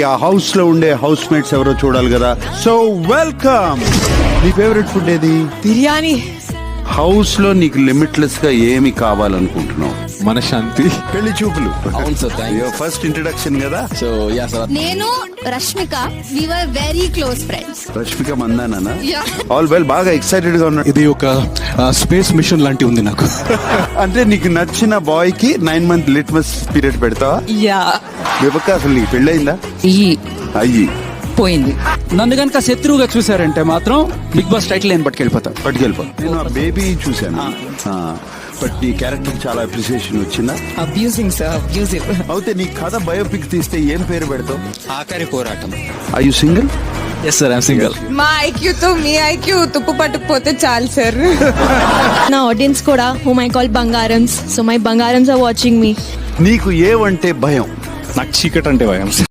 ఆ హౌస్ లో ఉండే హౌస్ మేట్స్ ఎవరో చూడాలి కదా. So welcome. నీ ఫేవరెట్ ఫుడ్ ఏది? బిర్యానీ. హౌస్ లో నీకు లిమిట్లెస్ గా ఏమి కావాలనుకుంటున్నావు? మనశ్శాంతి. పెళ్లి చూపులు. అవును సార్. ఫస్ట్ ఇంట్రడక్షన్ కదా. So ya sir. నేను Rashmika, we were very close friends. Rashmika Mandanna? Yeah. All well. బాగా ఎక్సైటెడ్ గా ఉన్నాడు. ఇది ఒక స్పేస్ మిషన్ లాంటి ఉంది నాకు. అంటే నీకు నచ్చిన బాయ్ కి 9 month లిట్మస్ పీరియడ్ పెడతావా? యా. విపక్క అసలు నీకు పెళ్ళయిందా? అయ్యి పోయింది. నన్ను గనక శత్రువుగా చూసారంటే మాత్రం బిగ్ బాస్ టైటిల్ నేను పట్టుకెళ్ళిపోతా. నేను ఆ బేబీ చూశాను. బట్ నీ క్యారెక్టర్ చాలా అప్రిసియేషన్ వచ్చిందా? Abusing sir, abusive. అయితే నీ కథ బయోపిక్ తీస్తే ఏం పేరు పెడతావు? ఆఖరి పోరాటం. Are you single? Yes sir, I'm single. మా ఐక్యూతో మీ ఐక్యూ తుప్పు పట్టుకుపోతే చాలు సార్. నా ఆడియన్స్ కూడా whom I call బంగారమ్స్. సో మై బంగారమ్స్ ఆర్ వాచింగ్ మీ. నీకు ఏవంటే భయం? నాకు చీకటి అంటే భయం సార్.